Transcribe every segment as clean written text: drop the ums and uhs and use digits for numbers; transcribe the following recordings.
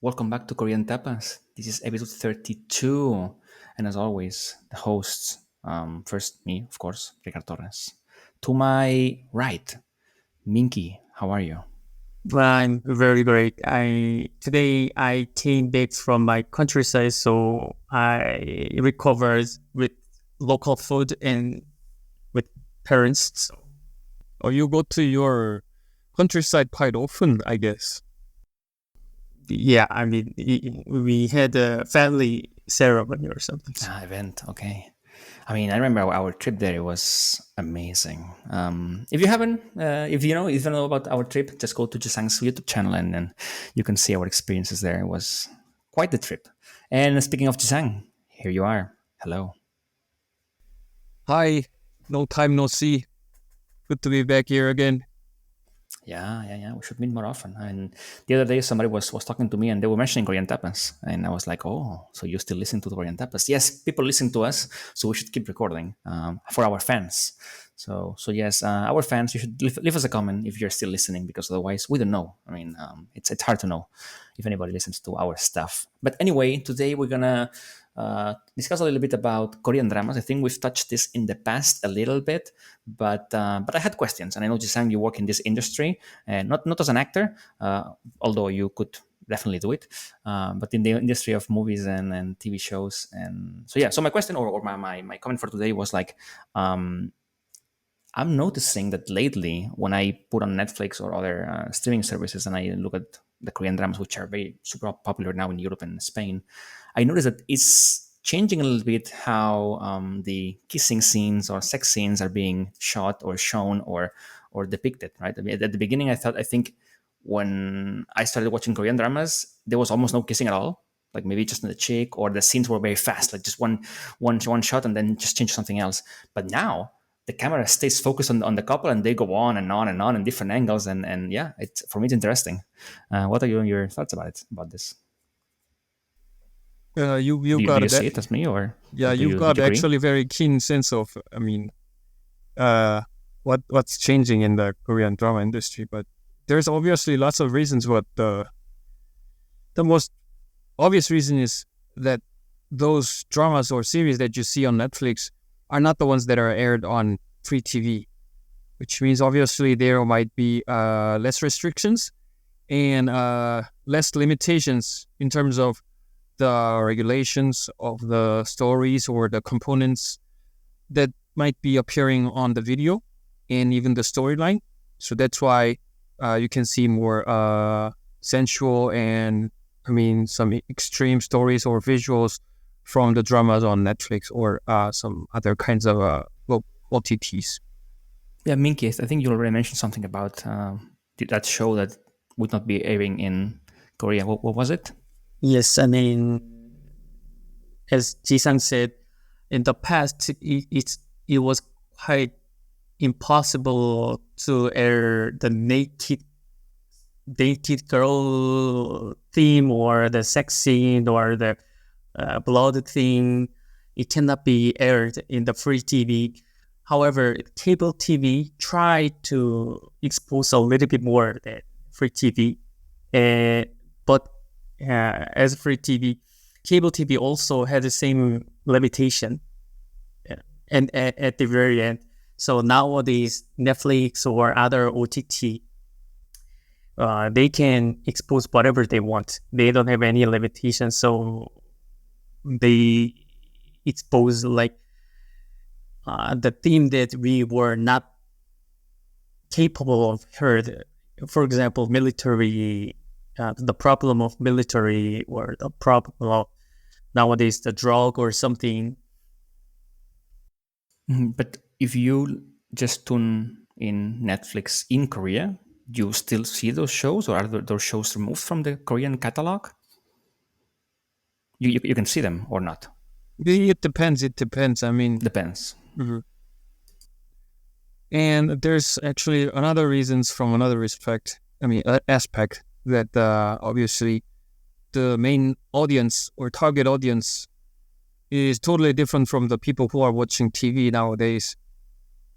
Welcome back to Korean Tapas. This is episode 32. And as always, the hosts, first me, of course, Ricard Torres. To my right, Minki, how are you? I'm very great. I came back from my countryside, so I recovered with local food and with parents. So, Oh, you go to your countryside quite often, I guess. yeah, we had a family ceremony or something. Event, okay. I remember our trip there. It was amazing. If you haven't, if you know about our trip, just go to Jisang's YouTube channel and you can see our experiences there. It was quite the trip. And speaking of Jisang, here you are. Hello. Hi, no time no see. Good to be back here again. Yeah. We should meet more often. And the other day, somebody was talking to me, and they were mentioning Korean tapas, and I was like, "Oh, so you still listen to the Korean tapas?" Yes, people listen to us, so we should keep recording for our fans. So yes, our fans, you should leave us a comment if you're still listening, because otherwise, we don't know. It's hard to know if anybody listens to our stuff. But anyway, today we're gonna discuss a little bit about Korean dramas. I think we've touched this in the past a little bit, but I had questions, and I know Jisang, you work in this industry, and not as an actor, although you could definitely do it, but in the industry of movies and TV shows. And so yeah, so my question or my comment for today was like, I'm noticing that lately, when I put on Netflix or other streaming services and I look at the Korean dramas, which are very super popular now in Europe and Spain, I notice that it's changing a little bit how the kissing scenes or sex scenes are being shot or shown or depicted. Right? At the beginning, I think when I started watching Korean dramas, there was almost no kissing at all. Like maybe just on the cheek, or the scenes were very fast, like just one shot and then just change something else. But now the camera stays focused on the couple, and they go on and on and on in different angles, and yeah, it's for me it's interesting. What are your thoughts about this? You Do you got see that. it as me, or Yeah, you've would got you agree? actually very keen sense of, uh, what's changing in the Korean drama industry. But there's obviously lots of reasons. But the most obvious reason is that those dramas or series that you see on Netflix are not the ones that are aired on free TV, which means obviously there might be less restrictions and less limitations in terms of the regulations of the stories or the components that might be appearing on the video and even the storyline. So that's why you can see more sensual and some extreme stories or visuals from the dramas on Netflix or some other kinds of OTTs. Yeah, Minky, I think you already mentioned something about that show that would not be airing in Korea. What was it? Yes, as Jisang said, in the past, it was quite impossible to air the naked girl theme or the sex scene or the blood thing. It cannot be aired in the free TV. However, cable TV tried to expose a little bit more than free TV. But as free TV, cable TV also had the same limitation. And at the very end, so nowadays Netflix or other OTT, they can expose whatever they want. They don't have any limitations, so they expose like the theme that we were not capable of heard. For example, military, the problem of military, or the problem of nowadays the drug or something. But if you just tune in Netflix in Korea, do you still see those shows, or are those shows removed from the Korean catalog? You can see them or not. It depends. It depends. Depends. Mhm. And there's actually another reasons from another respect. Aspect that obviously the main audience or target audience is totally different from the people who are watching TV nowadays.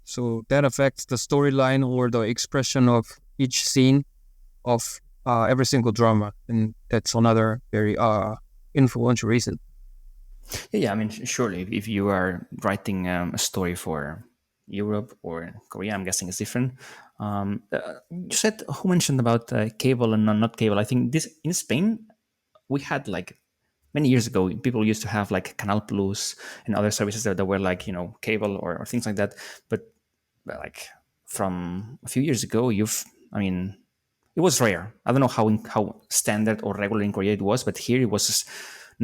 So that affects the storyline or the expression of each scene of every single drama, and that's another very influential reason. Yeah, I mean, surely if you are writing a story for Europe or Korea, I'm guessing it's different. You said, who mentioned about cable and not cable? I think this in Spain we had like many years ago. People used to have like Canal Plus and other services that were like cable or things like that. But like from a few years ago, I mean, it was rare. I don't know how standard or regular in Korea it was, but here it was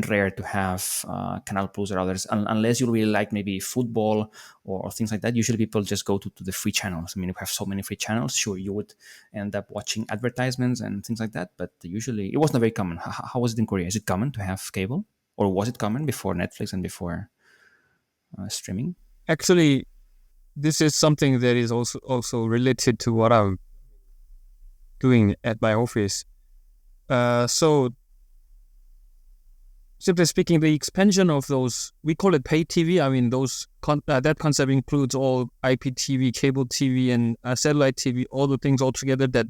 rare to have Canal Plus or others, unless you really like maybe football or things like that. Usually people just go to the free channels. I mean, if you have so many free channels, sure, you would end up watching advertisements and things like that, but usually it was not very common. How was it in Korea? Is it common to have cable, or was it common before Netflix and before streaming? Actually, this is something that is also related to what I'm doing at my office. So simply speaking, the expansion of those, we call it pay TV. I mean, that concept includes all IPTV, cable TV, and satellite TV, all the things all together that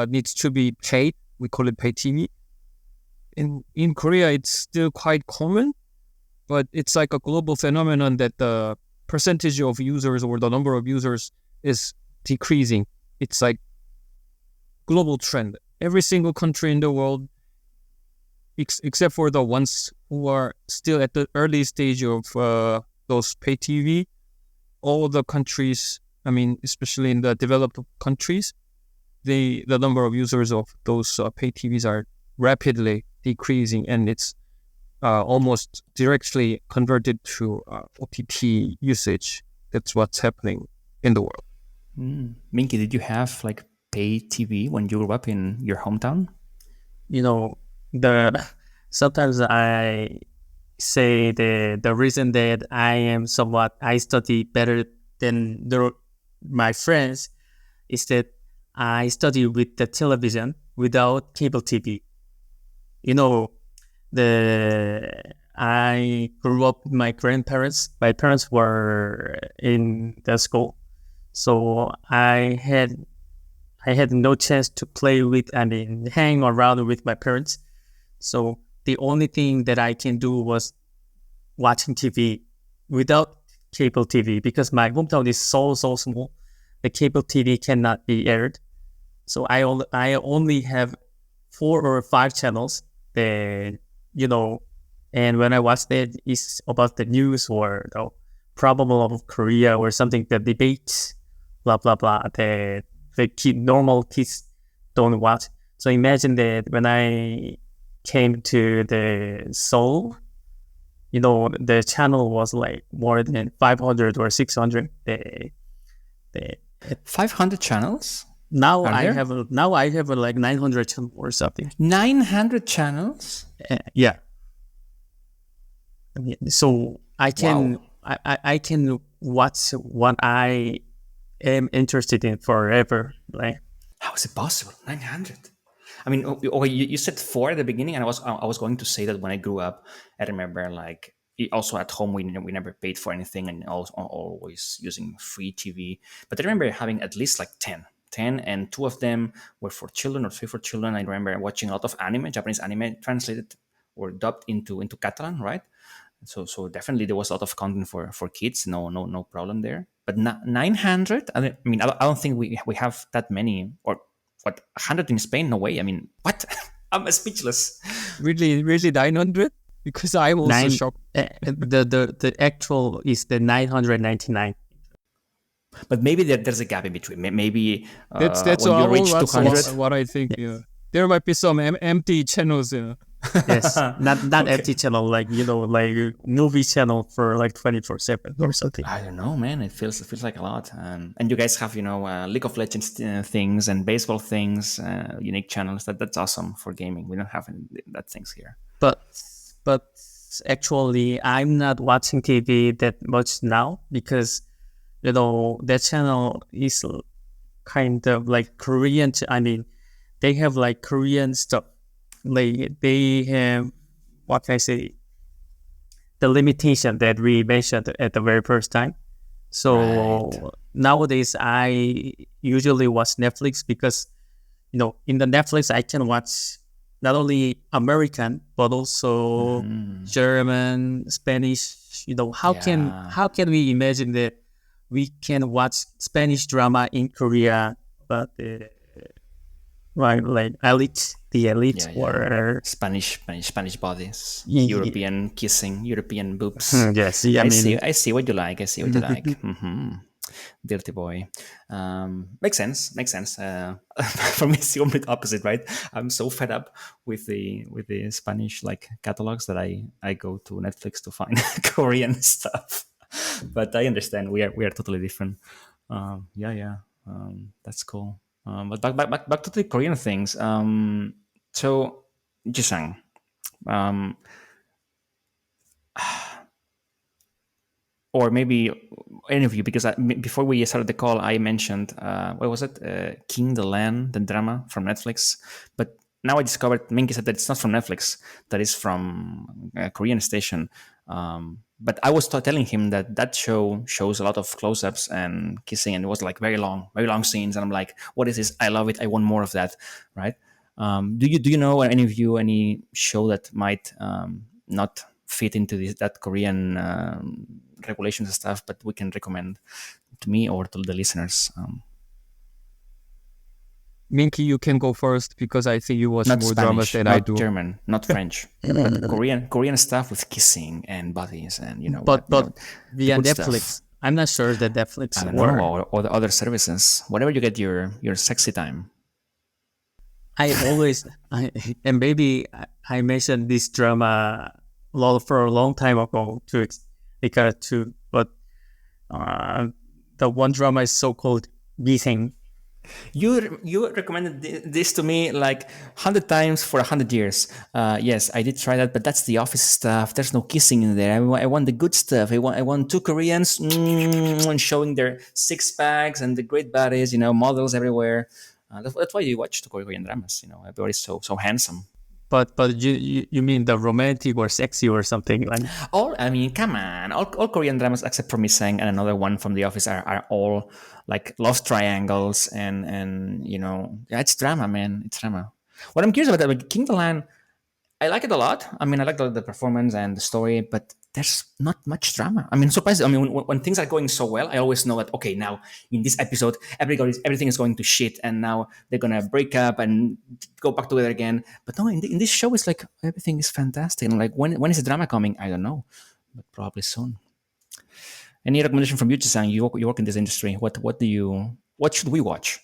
needs to be paid. We call it pay TV. In Korea, it's still quite common, but it's like a global phenomenon that the percentage of users or the number of users is decreasing. It's like global trend. Every single country in the world, except for the ones who are still at the early stage of those pay TV, all the countries, I mean, especially in the developed countries, the number of users of those pay TVs are rapidly decreasing, and it's almost directly converted to OTT usage. That's what's happening in the world. Minky, did you have like pay TV when you grew up in your hometown? Sometimes I say the reason that I study better than my friends is that I study with the television without cable TV. I grew up with my grandparents. My parents were in the school, so I had no chance to hang around with my parents. So the only thing that I can do was watching TV without cable TV, because my hometown is so small. The cable TV cannot be aired. So I only have 4 or 5 channels that, and when I watch that, it's about the news or the problem of Korea or something, the debates, blah, blah, blah, that normal kids don't watch. So imagine that when I came to the Seoul, the channel was like more than 500 or 600. 500 channels? Now I have like 900 channels or something. 900 channels? Yeah. So I can Wow. I can watch what I am interested in forever. Like, How is it possible? 900. I mean, okay, you said 4 at the beginning, and I was going to say that when I grew up, I remember like also at home we never paid for anything, and always using free TV. But I remember having at least like 10, and 2 of them were for children or 3 for children. I remember watching a lot of anime, Japanese anime, translated or dubbed into Catalan, right? So definitely there was a lot of content for kids. No problem there. But 900. I mean, I don't think we have that many, or what, 100 in Spain? No way. I mean, what? I'm speechless. Really 900? Because I'm also shocked. The actual is the 999. But maybe there's a gap in between. Maybe That's when you reach 200. what I think. Yeah, there might be some empty channels. Yes, not empty channel, like like movie channel for like 24/7 or something. I don't know, man. It feels like a lot. And you guys have League of Legends things and baseball things, unique channels. That's awesome for gaming. We don't have that things here. But actually, I'm not watching TV that much now, because that channel is kind of like Korean. I mean, they have like Korean stuff. Like they have, what can I say, the limitation that we mentioned at the very first time. So Right. nowadays I usually watch Netflix because in the Netflix, I can watch not only American but also German, Spanish. Yeah. How can we imagine that we can watch Spanish drama in Korea, but right, like the elite, Yeah, yeah. or Spanish bodies, Ye- European kissing, European boobs. yes, I mean, I see what you like. I see what you like. Dirty boy. Makes sense. Makes sense. For me, it's the complete opposite, right? I'm so fed up with the Spanish like catalogs that I go to Netflix to find Korean stuff. But I understand we are totally different. Yeah, yeah. That's cool. But back to the Korean things. So Jisang, um, or maybe any of you, because before we started the call, I mentioned what was it, King the Land, the drama from Netflix. But now I discovered Minki said that it's not from Netflix, that is from a Korean station. But I was telling him that that show shows a lot of close-ups and kissing, and it was like very long scenes. And I'm like, what is this? I love it. I want more of that, right? Do you know, any of you, any show that might not fit into that Korean regulations and stuff, but we can recommend to me or to the listeners? Minky, you can go first because I think you watch Not more dramas Spanish, than I not do. German, not French, but Korean stuff with kissing and bodies and but the via good Netflix, stuff. I'm not sure that Netflix I don't or know, or the other services, whatever you get your sexy time. I always, and maybe I mentioned this drama for a long time ago to Ricard too, but the one drama is so called Jisang. You recommended this to me like 100 times for 100 years. Yes, I did try that, but that's the office stuff. There's no kissing in there. I want the good stuff. I want two Koreans and showing their six packs and the great bodies. Models everywhere. That's why you watch the Korean dramas. Everybody's so handsome. But you mean the romantic or sexy or something like? Come on. All Korean dramas except for Misang and another one from The Office are all like love triangles and yeah, it's drama, man. It's drama. What I'm curious about, like, King of the Land, I like it a lot. I like the performance and the story, but there's not much drama. Surprised. When things are going so well, I always know that, okay, now in this episode, everything is going to shit, and now they're gonna break up and go back together again. But no, in this show, it's like everything is fantastic. And like, when is the drama coming? I don't know, but probably soon. Any recommendation from you, Jisang? You work in this industry. What should we watch?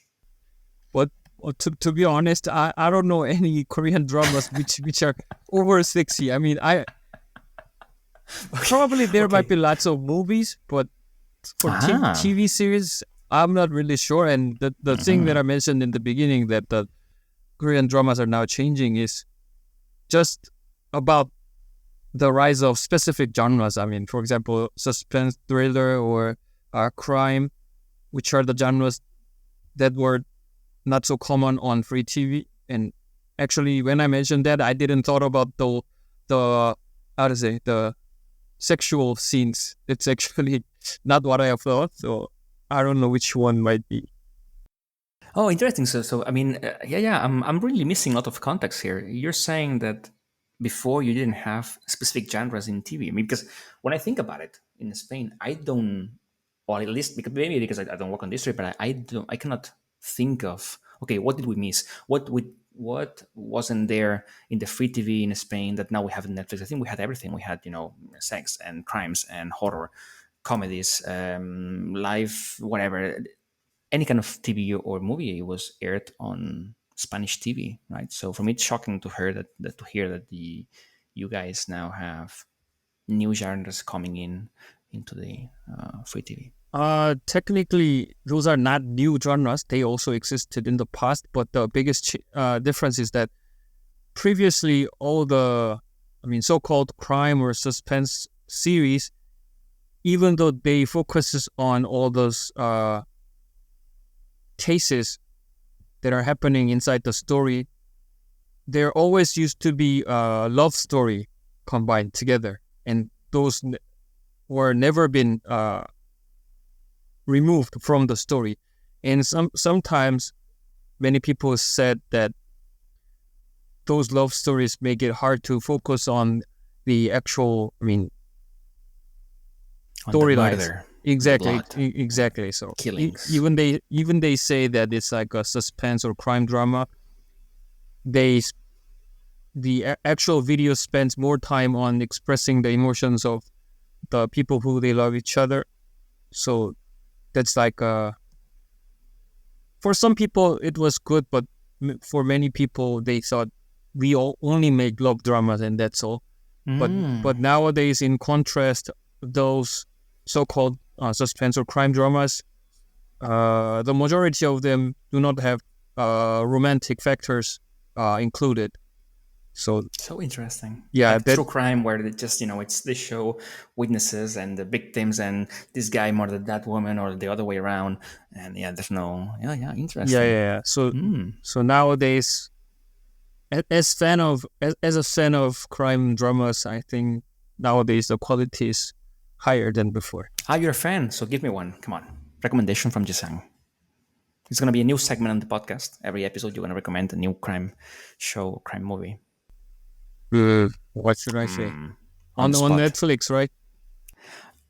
But to be honest, I don't know any Korean dramas which are over 60. I probably there might be lots of movies, but for TV series, I'm not really sure. And the thing that I mentioned in the beginning, that the Korean dramas are now changing, is just about the rise of specific genres. For example, suspense, thriller, or crime, which are the genres that were not so common on free TV. And actually, when I mentioned that, I didn't thought about the how to say, the sexual scenes. It's actually not what I have thought. So I don't know which one might be. Oh, interesting. Yeah. I'm really missing a lot of context here. You're saying that before you didn't have specific genres in TV. Because when I think about it, in Spain, I don't, or at least because I don't work on this street, but I cannot think of, okay, what did we miss? What wasn't there in the free TV in Spain that now we have in Netflix? I think we had everything. We had sex and crimes and horror, comedies, live, whatever, any kind of TV or movie was aired on Spanish TV, right? So for me, it's shocking to hear that you guys now have new genres coming into the free TV. Technically, those are not new genres. They also existed in the past, but the biggest difference is that previously all the, so-called crime or suspense series, even though they focuses on all those cases that are happening inside the story, there always used to be a love story combined together, and those were never been removed from the story. And sometimes many people said that those love stories make it hard to focus on the actual, On the storylines. murder, Exactly, blood, exactly. So killings. even they say that it's like a suspense or crime drama. The actual video spends more time on expressing the emotions of the people who they love each other. So that's like for some people it was good, but for many people they thought we all only make love dramas and that's all. But nowadays, in contrast, those so-called suspense or crime dramas, the majority of them do not have romantic factors included. So interesting. yeah, Like true crime, where they just it's they show witnesses and the victims, and this guy murdered that woman, or the other way around, and there's no interesting. yeah. So nowadays, as a fan of crime dramas, I think nowadays the quality is higher than before. You're a fan, so give me one. Come on, recommendation from Jisang. It's gonna be a new segment on the podcast. Every episode, you're gonna recommend a new crime show, crime movie. What should I say? On On the spot. Netflix, right?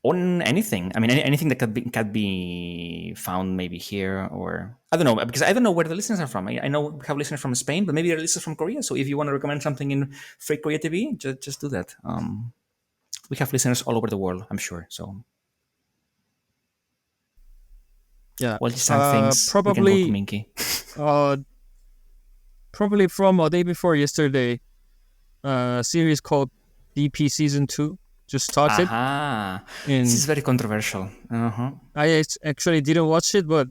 On anything. I mean, anything that can be found maybe here, or I don't know, because I don't know where the listeners are from. I know we have listeners from Spain, but maybe there are listeners from Korea. So if you want to recommend something in Free Korea TV, just do that. We have listeners all over the world, I'm sure. So Yeah. well, just things probably we can go to Minki. Probably from a day before yesterday, a series called DP Season 2 just started. This is very controversial. I actually didn't watch it, but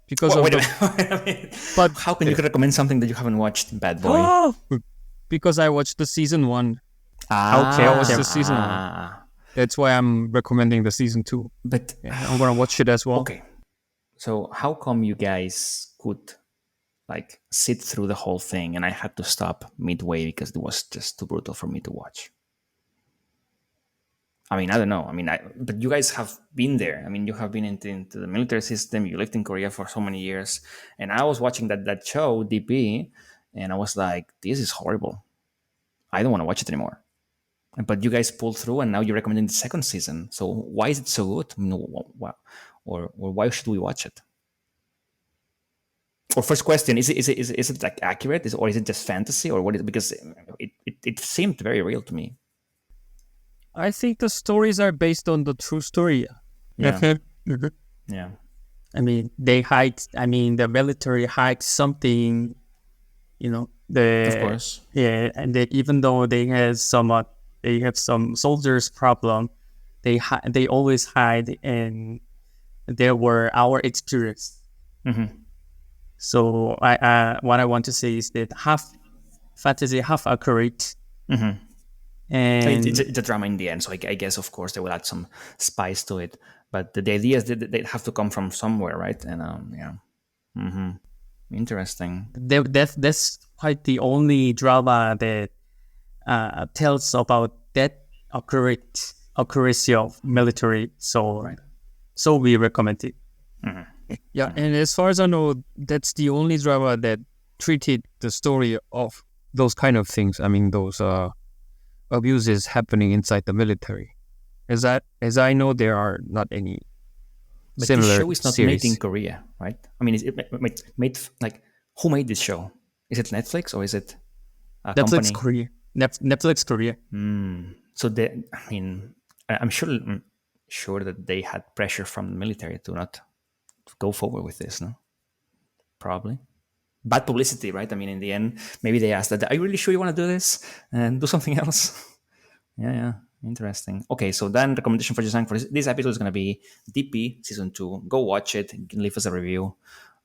because wait a minute. But how can you recommend something that you haven't watched, bad boy? Because I watched the season 1. Okay, I watched the season 1. That's why I'm recommending the season 2. But I'm gonna watch it as well. Okay. So how come you guys could sit through the whole thing, and I had to stop midway because it was just too brutal for me to watch? I mean, I don't know. I mean, but you guys have been there. I mean, you have been into the military system. You lived in Korea for so many years, and I was watching that show DP, and I was like, this is horrible. I don't want to watch it anymore. But you guys pulled through, and now you're recommending the second season. So why is it so good? I mean, or why should we watch it? Or first question: Is it like accurate, or is it just fantasy, or what is it? Because it seemed very real to me. I think the stories are based on the true story. Yeah. Yeah. I mean, the military hides something. Of course. Yeah, and even though they have some soldiers problem, they always hide, and there were our experience. Mm-hmm. So what I want to say is that half fantasy, half accurate. Mm-hmm. And it's a drama in the end, so I guess, of course, they will add some spice to it. But the idea is that they have to come from somewhere, right? And interesting. That's quite the only drama that tells about that accuracy of military. So we recommend it. Mm-hmm. Yeah, and as far as I know, that's the only drama that treated the story of those kind of things. I mean, those abuses happening inside the military. As I know, there are not any similar this show is not series. made in Korea, right? I mean, is it made who made this show? Is it Netflix or is it a Netflix company? Korea? Netflix Korea. So I'm sure that they had pressure from the military to not go forward with this, no? Probably. Bad publicity, right? I mean, in the end, maybe they asked that, are you really sure you want to do this? And do something else? Yeah. Interesting. Okay, so then recommendation for Jisang for this episode is going to be DP Season 2. Go watch it. You can leave us a review.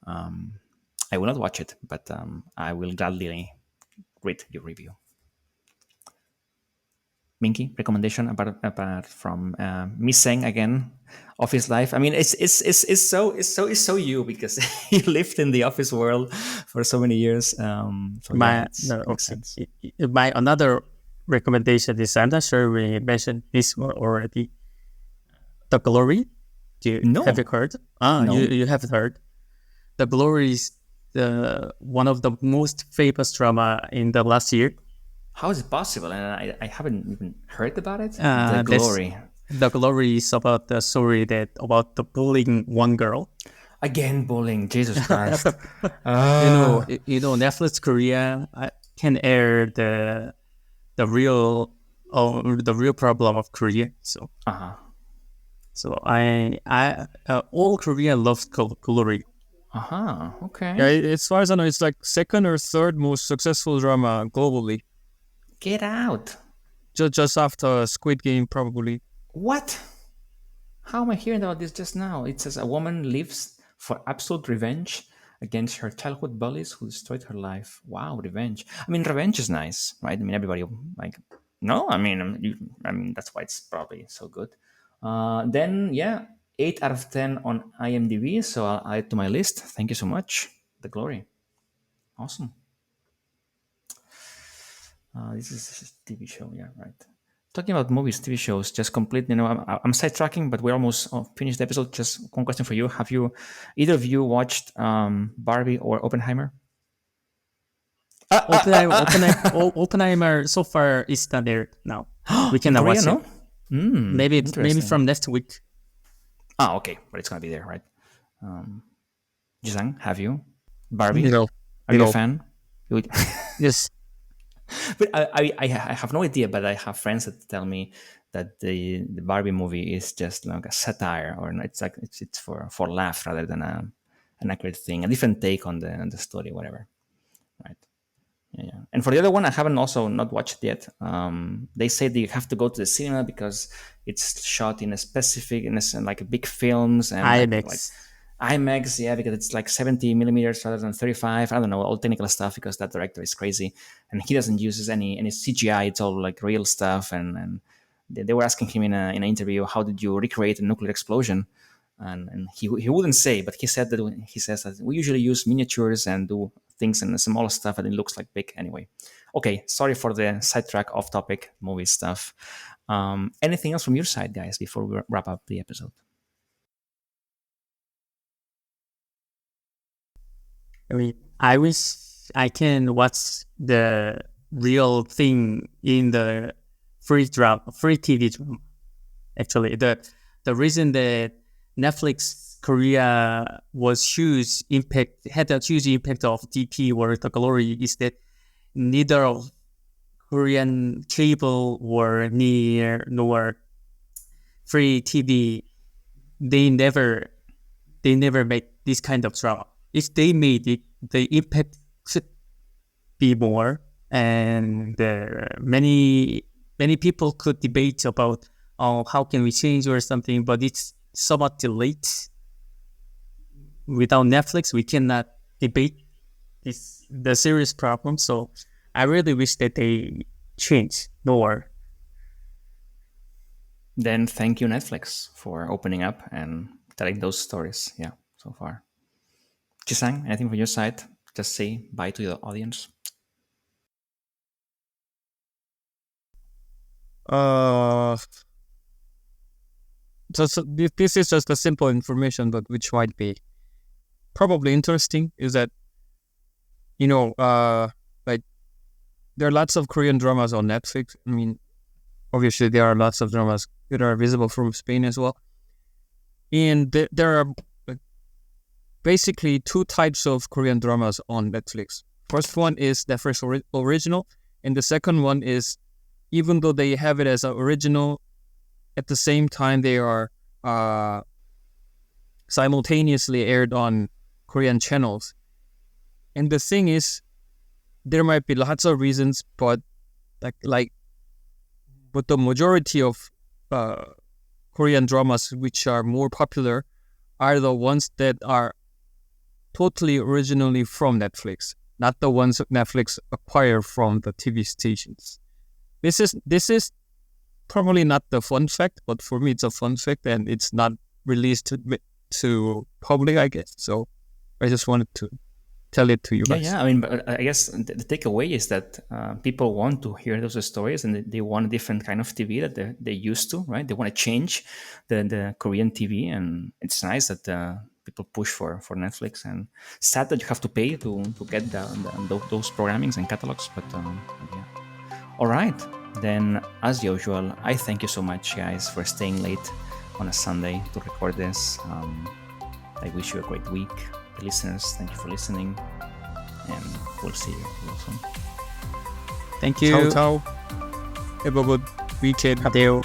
I will not watch it, but I will gladly read your review. Minki, recommendation apart from missing again office life. I mean, it's so you, because you lived in the office world for so many years. My another recommendation is, I'm not sure we mentioned this one already. The Glory. Have you heard? No. You haven't heard. The Glory is the one of the most famous drama in the last year. How is it possible? And I haven't even heard about it. Uh, The this- Glory. The Glory is about the story that about the bullying one girl. Again, bullying. Jesus Christ. Netflix Korea can air the real problem of Korea. So Uh-huh. all Korea loves Glory. Uh-huh. Okay. Yeah, as far as I know, it's like second or third most successful drama globally, Get out. just after Squid Game, probably. What? How am I hearing about this just now? It says a woman lives for absolute revenge against her childhood bullies who destroyed her life. Wow, revenge. I mean, revenge is nice, right? I mean, everybody like. No, I mean that's why it's probably so good. Then yeah, 8 out of 10 on IMDb. So I'll add it to my list. Thank you so much. The Glory. Awesome. This is a TV show, yeah, right. Talking about movies, TV shows, just complete. I'm sidetracking, but we're almost finished the episode. Just one question for you: have you, either of you, watched Barbie or Oppenheimer? Oppenheimer so far is not there now. We cannot Korea, watch no? it. Maybe interesting. from next week. Okay, but it's gonna be there, right? Jisang, have you? Barbie? No. Are you a No. fan? Yes. But I have no idea, but I have friends that tell me that the Barbie movie is just like a satire, or it's like it's for laugh rather than an accurate thing, a different take on the story, whatever. Right. Yeah. And for the other one, I haven't also not watched it yet. They say that you have to go to the cinema because it's shot in a specific, like big films and IMAX. like IMAX, yeah, because it's like 70 millimeters rather than 35. I don't know, all technical stuff because that director is crazy and he doesn't use any CGI. It's all like real stuff. And they were asking him in an interview, how did you recreate a nuclear explosion? And he wouldn't say, but he says that we usually use miniatures and do things and small stuff and it looks like big anyway. Okay, sorry for the sidetrack, off topic movie stuff. Anything else from your side, guys, before we wrap up the episode? I mean, I wish I can watch the real thing in the free TV drama. Actually, the reason that Netflix Korea had a huge impact of DP or The Glory is that neither of Korean cable or nor free TV, they never made this kind of drama. If they made it, the impact should be more, and many people could debate about how can we change or something, but it's somewhat delayed. Without Netflix, we cannot debate the serious problem. So I really wish that they change more. Then thank you, Netflix, for opening up and telling those stories. Yeah, so far. Jisang, anything from your side? Just say bye to the audience. This is just a simple information, but which might be probably interesting, is that, like, there are lots of Korean dramas on Netflix. I mean, obviously there are lots of dramas that are visible from Spain as well. And there are basically two types of Korean dramas on Netflix. First one is Netflix original, and the second one is, even though they have it as an original, at the same time they are simultaneously aired on Korean channels. And the thing is, there might be lots of reasons, but but the majority of Korean dramas which are more popular are the ones that are totally originally from Netflix, not the ones that Netflix acquire from the TV stations. This is probably not the fun fact, but for me it's a fun fact, and it's not released to public, I guess. So I just wanted to tell it to you guys. Yeah. I mean, but I guess the takeaway is that people want to hear those stories, and they want a different kind of TV that they're used to, right? They want to change the Korean TV, and it's nice that people push for Netflix, and sad that you have to pay to get those programmings and catalogs. But yeah. All right, then as usual, I thank you so much, guys, for staying late on a Sunday to record this. I wish you a great week. The listeners, thank you for listening, and we'll see you real soon. Thank you. Ciao, ciao. Have a good weekend. Adeu.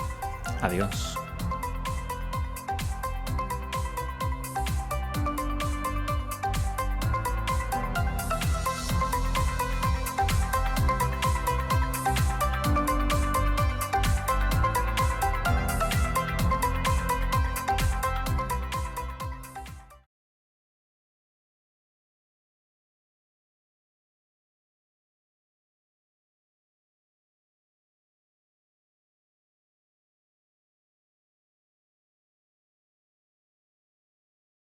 Adios.